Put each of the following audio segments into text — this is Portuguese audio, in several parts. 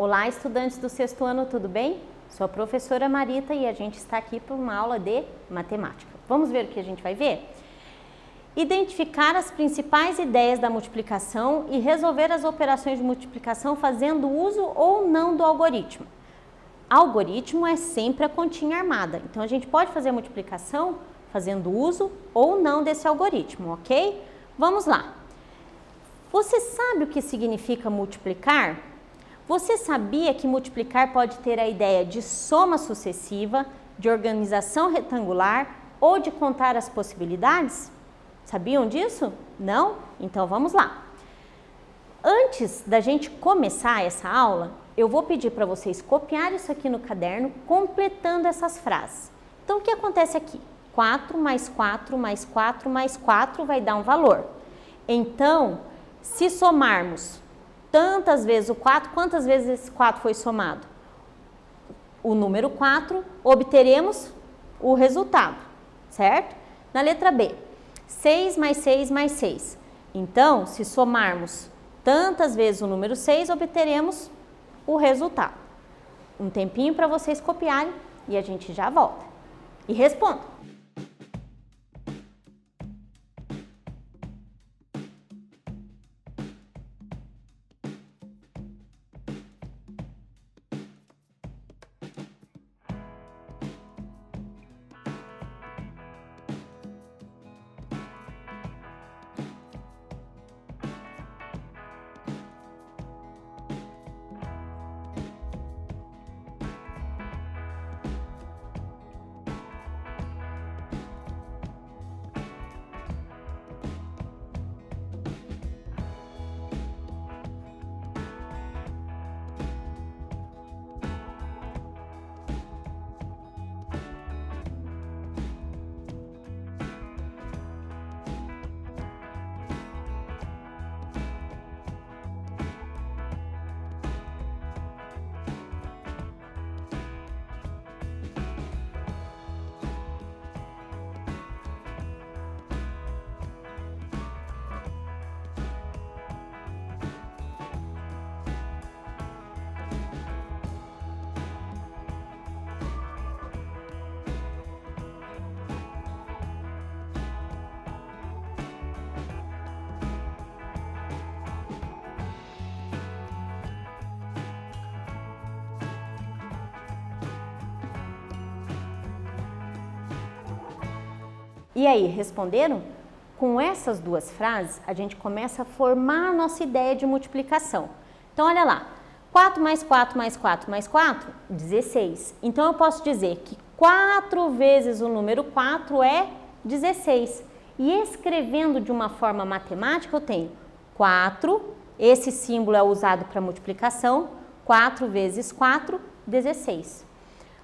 Olá, estudantes do sexto ano, tudo bem? Sou a professora Marita e a gente está aqui para uma aula de matemática. Vamos ver o que a gente vai ver? Identificar as principais ideias da multiplicação e resolver as operações de multiplicação fazendo uso ou não do algoritmo. Algoritmo é sempre a continha armada, então a gente pode fazer a multiplicação fazendo uso ou não desse algoritmo, ok? Vamos lá. Você sabe o que significa multiplicar? Você sabia que multiplicar pode ter a ideia de soma sucessiva, de organização retangular ou de contar as possibilidades? Sabiam disso? Não? Então vamos lá. Antes da gente começar essa aula, eu vou pedir para vocês copiar isso aqui no caderno, completando essas frases. Então o que acontece aqui? 4 mais 4 mais 4 mais 4 vai dar um valor. Então, se somarmos tantas vezes o 4, quantas vezes esse 4 foi somado? O número 4, obteremos o resultado, certo? Na letra B, 6 mais 6 mais 6. Então, se somarmos tantas vezes o número 6, obteremos o resultado. Um tempinho para vocês copiarem e a gente já volta. E responda. E aí, responderam? Com essas duas frases, a gente começa a formar a nossa ideia de multiplicação. Então, olha lá. 4 mais 4 mais 4 mais 4, 16. Então, eu posso dizer que 4 vezes o número 4 é 16. E escrevendo de uma forma matemática, eu tenho 4, esse símbolo é usado para multiplicação, 4 vezes 4, 16.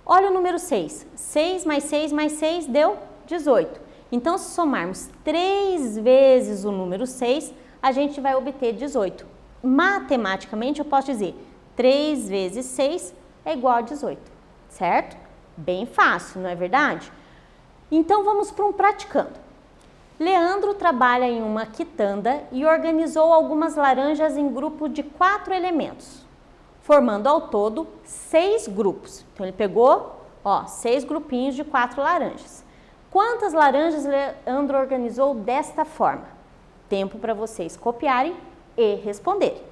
Olha o número 6. 6 mais 6 mais 6 deu 18. Então, se somarmos 3 vezes o número 6, a gente vai obter 18. Matematicamente, eu posso dizer 3 vezes 6 é igual a 18, certo? Bem fácil, não é verdade? Então, vamos para um praticando. Leandro trabalha em uma quitanda e organizou algumas laranjas em grupo de 4 elementos, formando ao todo 6 grupos. Então, ele pegou, 6 grupinhos de 4 laranjas. Quantas laranjas Leandro organizou desta forma? Tempo para vocês copiarem e responderem.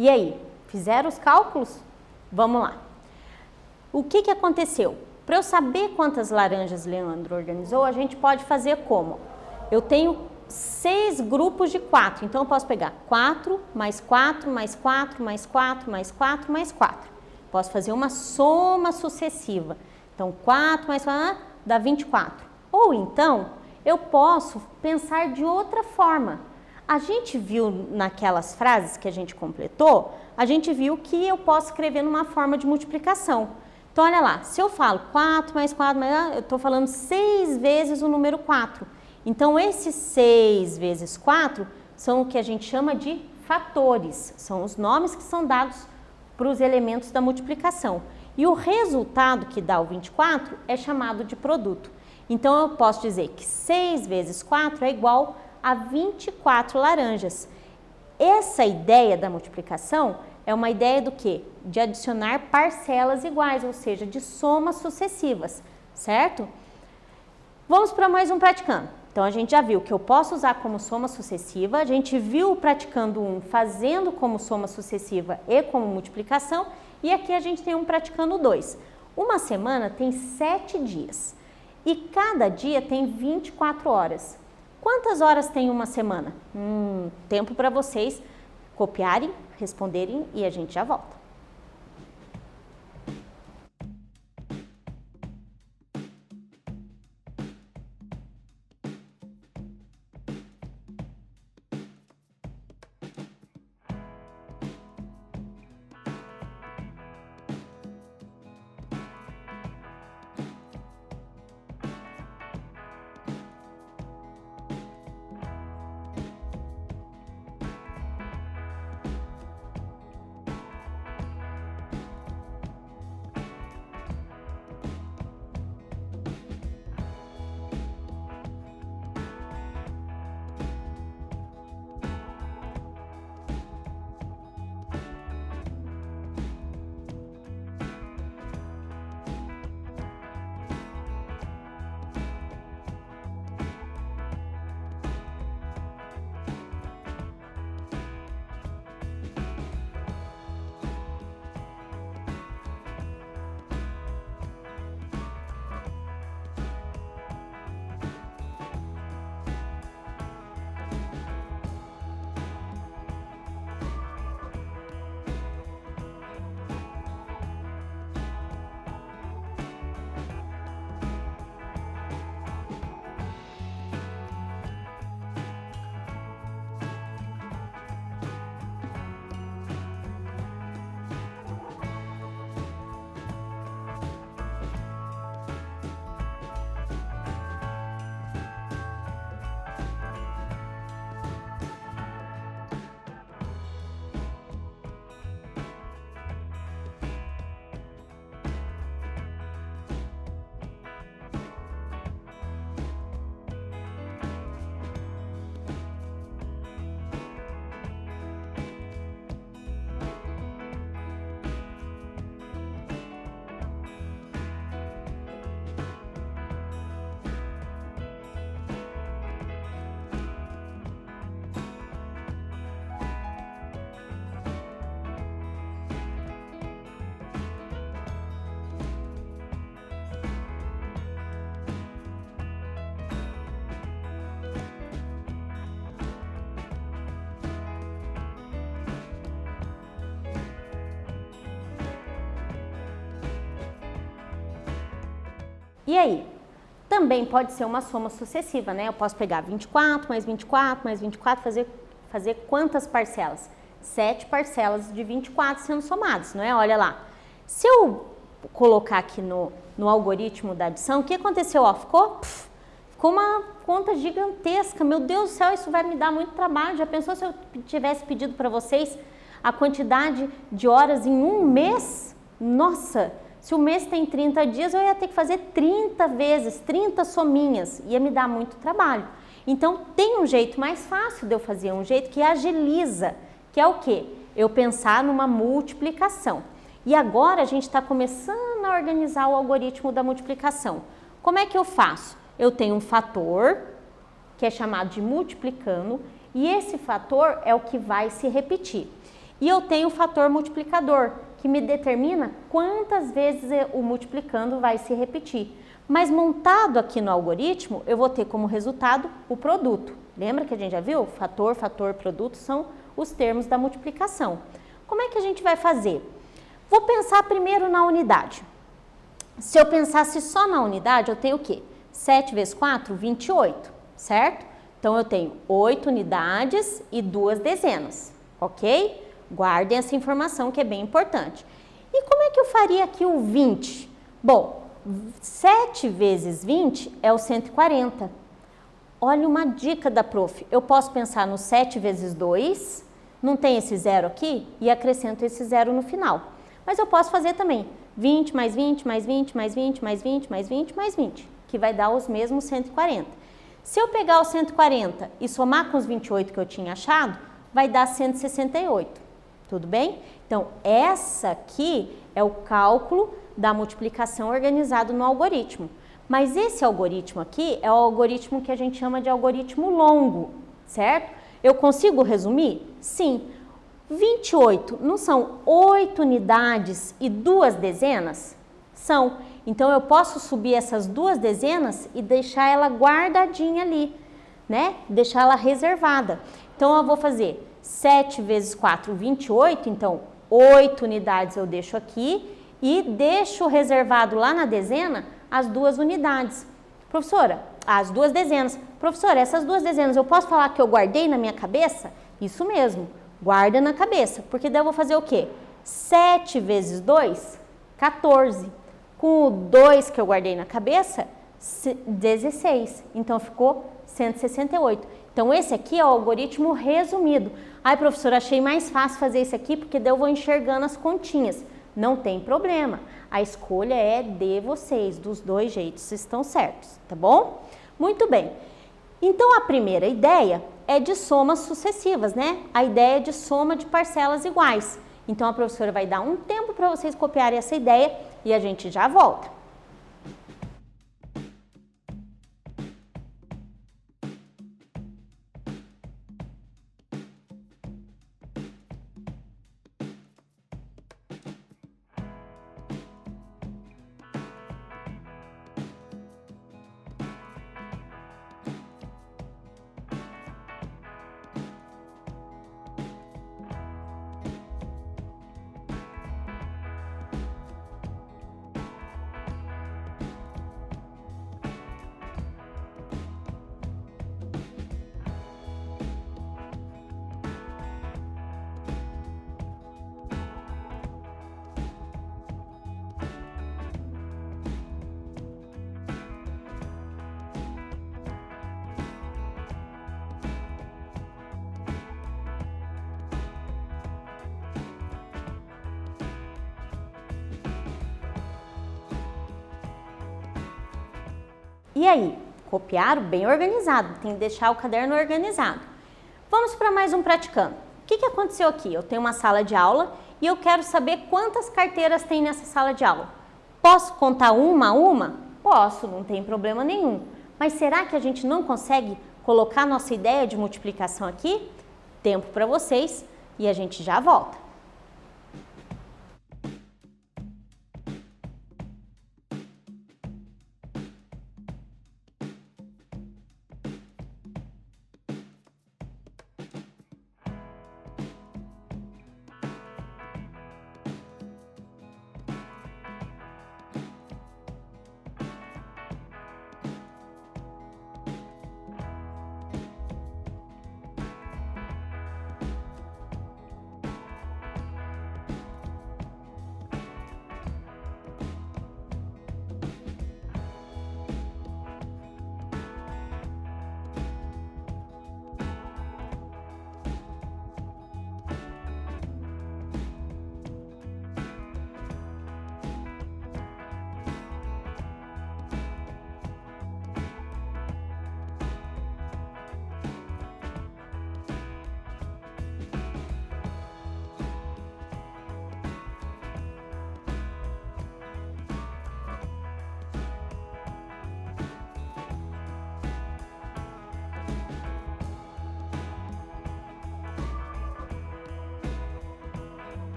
E aí, fizeram os cálculos? Vamos lá. O que aconteceu? Para eu saber quantas laranjas Leandro organizou, a gente pode fazer como? Eu tenho 6 grupos de 4, então eu posso pegar 4, mais 4, mais 4, mais 4, mais 4, mais 4. Posso fazer uma soma sucessiva. Então, 4 mais 4 dá 24. Ou então, eu posso pensar de outra forma. A gente viu naquelas frases que a gente completou, a gente viu que eu posso escrever numa forma de multiplicação. Então, olha lá, se eu falo 4 mais 4, eu estou falando 6 vezes o número 4. Então, esses 6 vezes 4 são o que a gente chama de fatores. São os nomes que são dados para os elementos da multiplicação. E o resultado que dá o 24 é chamado de produto. Então, eu posso dizer que 6 vezes 4 é igual a 24 laranjas. Essa ideia da multiplicação é uma ideia do quê? De adicionar parcelas iguais, ou seja, de somas sucessivas, certo? Vamos para mais um praticando. Então, a gente já viu que eu posso usar como soma sucessiva, a gente viu o praticando 1 fazendo como soma sucessiva e como multiplicação, e aqui a gente tem um praticando 2. Uma semana tem 7 dias e cada dia tem 24 horas. Quantas horas tem uma semana? Tempo para vocês copiarem, responderem e a gente já volta. E aí? Também pode ser uma soma sucessiva, né? Eu posso pegar 24 mais 24 mais 24, fazer quantas parcelas? 7 parcelas de 24 sendo somadas, não é? Olha lá. Se eu colocar aqui no algoritmo da adição, o que aconteceu? Ó, ficou uma conta gigantesca. Meu Deus do céu, isso vai me dar muito trabalho. Já pensou se eu tivesse pedido para vocês a quantidade de horas em um mês? Nossa! Se o mês tem 30 dias, eu ia ter que fazer 30 vezes, 30 sominhas, ia me dar muito trabalho. Então, tem um jeito mais fácil de eu fazer, um jeito que agiliza, que é o quê? Eu pensar numa multiplicação. E agora a gente está começando a organizar o algoritmo da multiplicação. Como é que eu faço? Eu tenho um fator, que é chamado de multiplicando, e esse fator é o que vai se repetir. E eu tenho o fator multiplicador, que me determina quantas vezes o multiplicando vai se repetir. Mas montado aqui no algoritmo, eu vou ter como resultado o produto. Lembra que a gente já viu? Fator, fator, produto são os termos da multiplicação. Como é que a gente vai fazer? Vou pensar primeiro na unidade. Se eu pensasse só na unidade, eu tenho o quê? 7 vezes 4, 28, certo? Então, eu tenho 8 unidades e 2 dezenas, ok? Guardem essa informação que é bem importante. E como é que eu faria aqui o 20? Bom, 7 vezes 20 é o 140. Olha uma dica da prof. Eu posso pensar no 7 vezes 2, não tem esse zero aqui, e acrescento esse zero no final. Mas eu posso fazer também 20 mais 20 mais 20 mais 20 mais 20 mais 20 mais 20, que vai dar os mesmos 140. Se eu pegar o 140 e somar com os 28 que eu tinha achado, vai dar 168. Tudo bem? Então, essa aqui é o cálculo da multiplicação organizado no algoritmo. Mas esse algoritmo aqui é o algoritmo que a gente chama de algoritmo longo, certo? Eu consigo resumir? Sim. 28 não são 8 unidades e 2 dezenas? São. Então, eu posso subir essas 2 dezenas e deixar ela guardadinha ali, né? Deixar ela reservada. Então, eu vou fazer 7 vezes 4, 28, então 8 unidades eu deixo aqui e deixo reservado lá na dezena as 2 unidades. Professora, as 2 dezenas. Professora, essas 2 dezenas eu posso falar que eu guardei na minha cabeça? Isso mesmo, guarda na cabeça, porque daí eu vou fazer o quê? 7 vezes 2, 14. Com o 2 que eu guardei na cabeça, 16. Então ficou 168. Então, esse aqui é o algoritmo resumido. Ai, professora, achei mais fácil fazer esse aqui porque daí eu vou enxergando as continhas. Não tem problema. A escolha é de vocês, dos dois jeitos estão certos, tá bom? Muito bem. Então, a primeira ideia é de somas sucessivas, né? A ideia é de soma de parcelas iguais. Então, a professora vai dar um tempo para vocês copiarem essa ideia e a gente já volta. E aí, copiaram bem organizado, tem que deixar o caderno organizado. Vamos para mais um praticando. O que aconteceu aqui? Eu tenho uma sala de aula e eu quero saber quantas carteiras tem nessa sala de aula. Posso contar uma a uma? Posso, não tem problema nenhum. Mas será que a gente não consegue colocar nossa ideia de multiplicação aqui? Tempo para vocês e a gente já volta.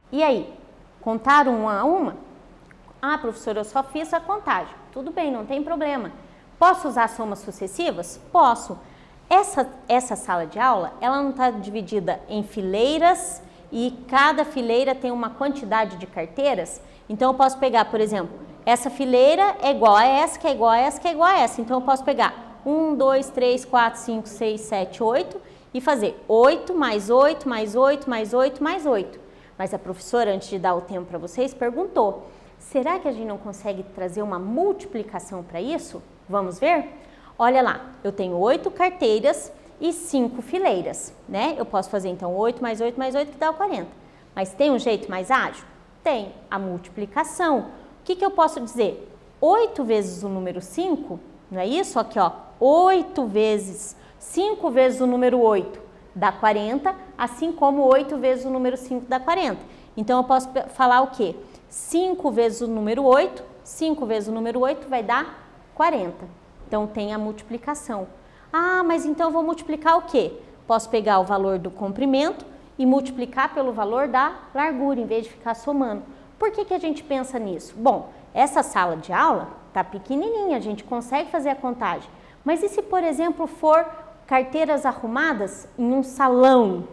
E aí, contar uma a uma? Ah, professora, eu só fiz a contagem. Tudo bem, não tem problema. Posso usar somas sucessivas? Posso. Essa sala de aula, ela não está dividida em fileiras e cada fileira tem uma quantidade de carteiras. Então, eu posso pegar, por exemplo, essa fileira é igual a essa, que é igual a essa, que é igual a essa. Então, eu posso pegar 1, 2, 3, 4, 5, 6, 7, 8 e fazer 8 mais 8 mais 8 mais 8 mais 8. Mas a professora, antes de dar o tempo para vocês, perguntou: será que a gente não consegue trazer uma multiplicação para isso? Vamos ver? Olha lá, eu tenho 8 carteiras e 5 fileiras, né? Eu posso fazer então 8 mais 8 mais 8 que dá o 40. Mas tem um jeito mais ágil? Tem, a multiplicação. O que eu posso dizer? 8 vezes o número 5, não é isso? Aqui, ó, 8 vezes, 5 vezes o número 8 dá 40, assim como 8 vezes o número 5 dá 40. Então, eu posso falar o quê? 5 vezes o número 8, 5 vezes o número 8 vai dar 40. Então, tem a multiplicação. Ah, mas então eu vou multiplicar o quê? Posso pegar o valor do comprimento e multiplicar pelo valor da largura, em vez de ficar somando. Por que a gente pensa nisso? Bom, essa sala de aula está pequenininha, a gente consegue fazer a contagem. Mas e se, por exemplo, for carteiras arrumadas em um salão?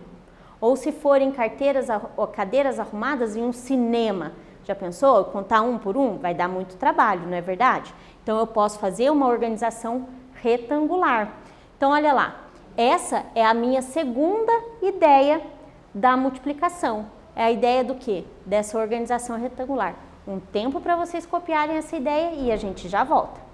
Ou se forem cadeiras arrumadas em um cinema? Já pensou? Eu contar um por um? Vai dar muito trabalho, não é verdade? Então, eu posso fazer uma organização retangular. Então, olha lá, essa é a minha segunda ideia da multiplicação. É a ideia do quê? Dessa organização retangular. Um tempo para vocês copiarem essa ideia e a gente já volta.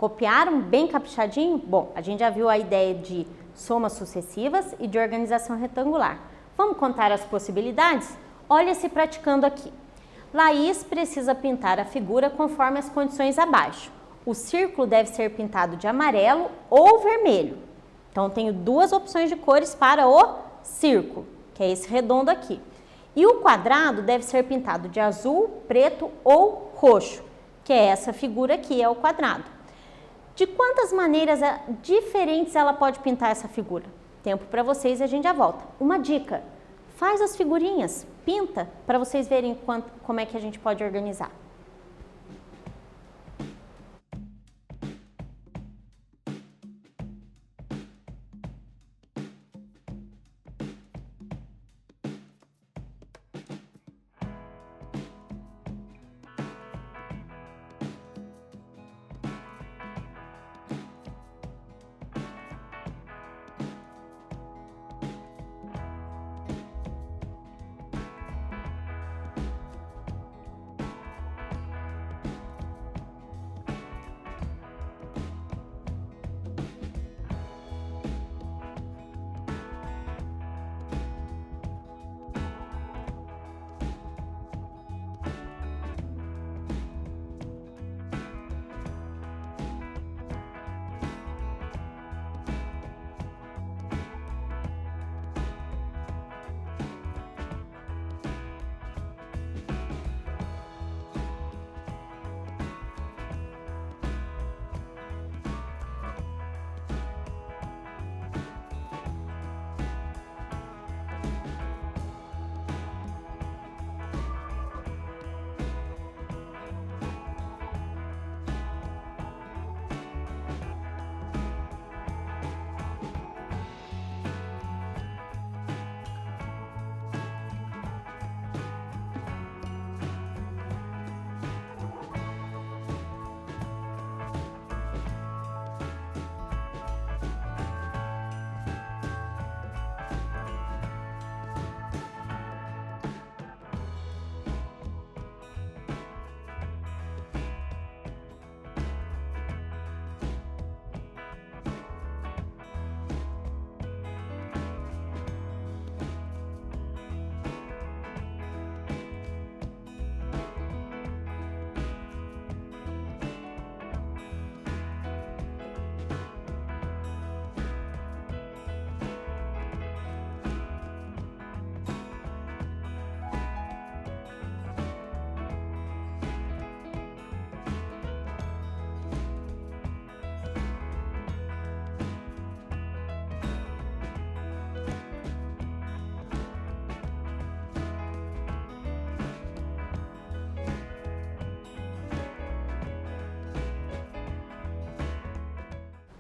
Copiaram bem caprichadinho? Bom, a gente já viu a ideia de somas sucessivas e de organização retangular. Vamos contar as possibilidades? Olha-se praticando aqui. Laís precisa pintar a figura conforme as condições abaixo. O círculo deve ser pintado de amarelo ou vermelho. Então, tenho duas opções de cores para o círculo, que é esse redondo aqui. E o quadrado deve ser pintado de azul, preto ou roxo, que é essa figura aqui, é o quadrado. De quantas maneiras diferentes ela pode pintar essa figura? Tempo para vocês e a gente já volta. Uma dica, faz as figurinhas, pinta, para vocês verem como é que a gente pode organizar.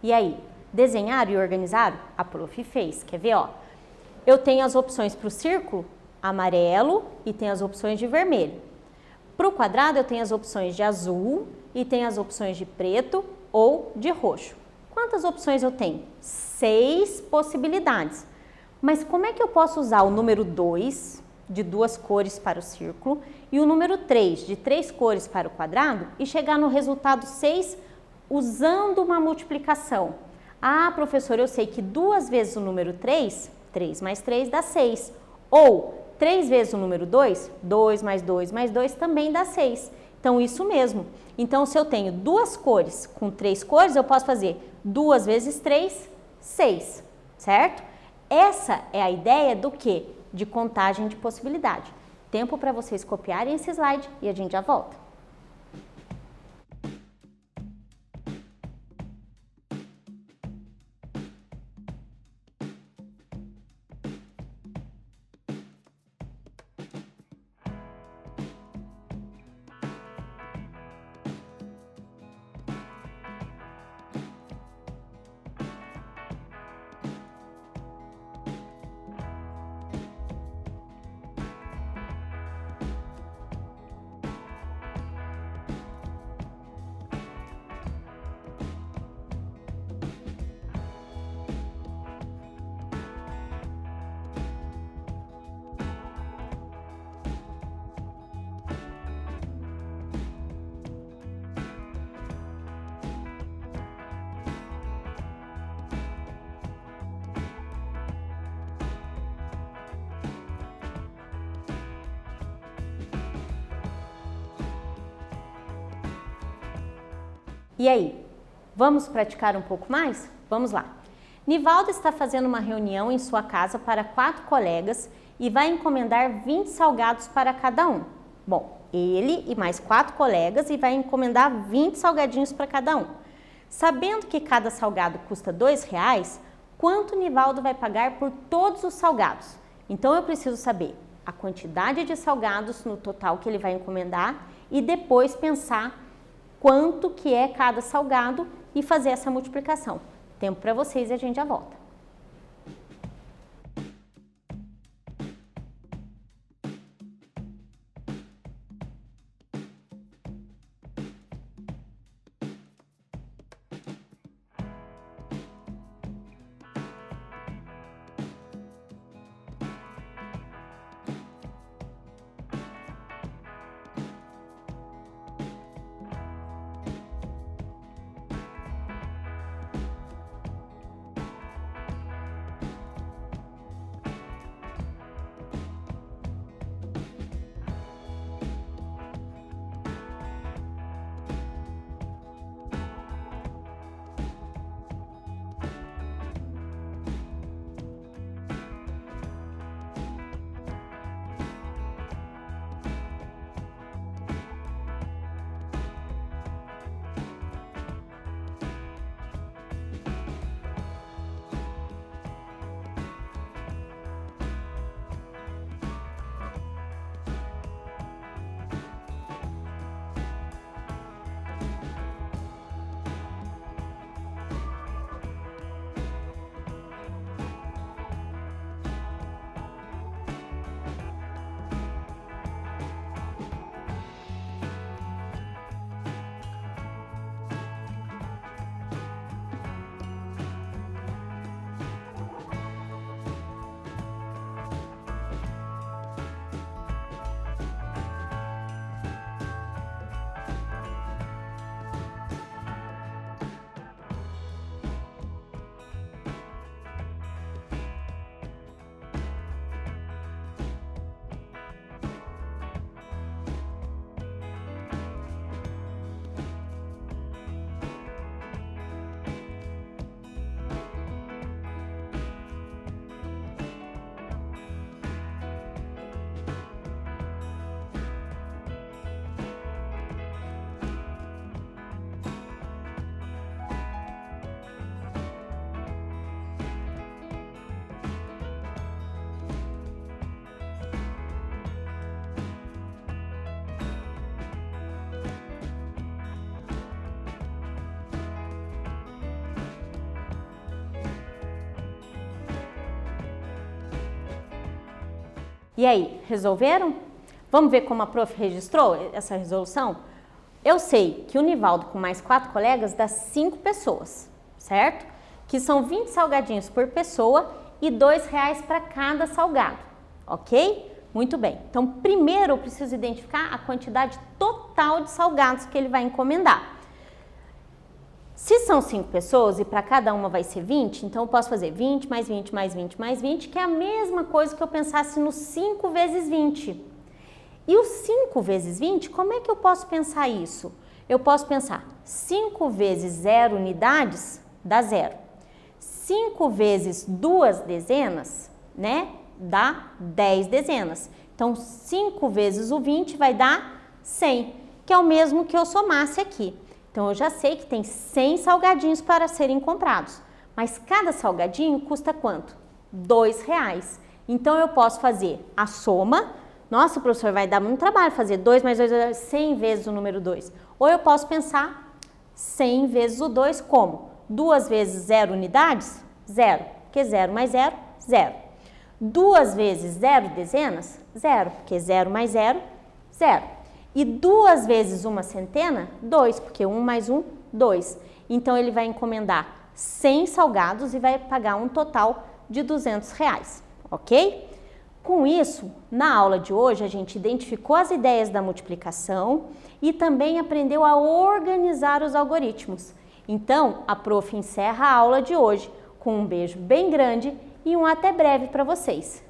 E aí, desenharam e organizaram? A prof fez. Quer ver, ó? Eu tenho as opções para o círculo, amarelo, e tenho as opções de vermelho. Para o quadrado, eu tenho as opções de azul e tenho as opções de preto ou de roxo. Quantas opções eu tenho? 6 possibilidades. Mas como é que eu posso usar o número 2, de 2 cores para o círculo, e o número 3, de 3 cores para o quadrado, e chegar no resultado 6 usando uma multiplicação? Ah, professora, eu sei que 2 vezes o número 3, 3 mais 3 dá 6. Ou 3 vezes o número 2, 2 mais 2 mais 2 também dá 6. Então, isso mesmo. Então, se eu tenho 2 cores com 3 cores, eu posso fazer 2 vezes 3, 6, certo? Essa é a ideia do quê? De contagem de possibilidade. Tempo para vocês copiarem esse slide e a gente já volta. E aí, vamos praticar um pouco mais? Vamos lá. Nivaldo está fazendo uma reunião em sua casa para 4 colegas e vai encomendar 20 salgados para cada um. Bom, ele e mais 4 colegas e vai encomendar 20 salgadinhos para cada um. Sabendo que cada salgado custa R$2, quanto Nivaldo vai pagar por todos os salgados? Então eu preciso saber a quantidade de salgados no total que ele vai encomendar e depois pensar quanto que é cada salgado e fazer essa multiplicação. Tempo para vocês e a gente já volta. E aí, resolveram? Vamos ver como a prof registrou essa resolução? Eu sei que o Nivaldo com mais 4 colegas dá 5 pessoas, certo? Que são 20 salgadinhos por pessoa e R$2 para cada salgado, ok? Muito bem. Então, primeiro eu preciso identificar a quantidade total de salgados que ele vai encomendar. Se são 5 pessoas e para cada uma vai ser 20, então eu posso fazer 20 mais 20 mais 20 mais 20, que é a mesma coisa que eu pensasse no 5 vezes 20. E o 5 vezes 20, como é que eu posso pensar isso? Eu posso pensar 5 vezes 0 unidades dá 0. 5 vezes 2 dezenas, né, dá 10 dezenas. Então, 5 vezes o 20 vai dar 100, que é o mesmo que eu somasse aqui. Então, eu já sei que tem 100 salgadinhos para serem comprados. Mas cada salgadinho custa quanto? R$2. Então, eu posso fazer a soma. Nossa, professor, vai dar muito trabalho fazer 2 mais 2, 100 vezes o número 2. Ou eu posso pensar 100 vezes o 2 como? 2 vezes 0 unidades? 0, porque 0 mais 0, 0. 2 vezes 0 dezenas? 0, porque 0 mais 0, 0. E 2 vezes uma centena? 2, porque 1 mais 1, 2. Então, ele vai encomendar 100 salgados e vai pagar um total de R$200, ok? Com isso, na aula de hoje, a gente identificou as ideias da multiplicação e também aprendeu a organizar os algoritmos. Então, a prof encerra a aula de hoje com um beijo bem grande e um até breve para vocês.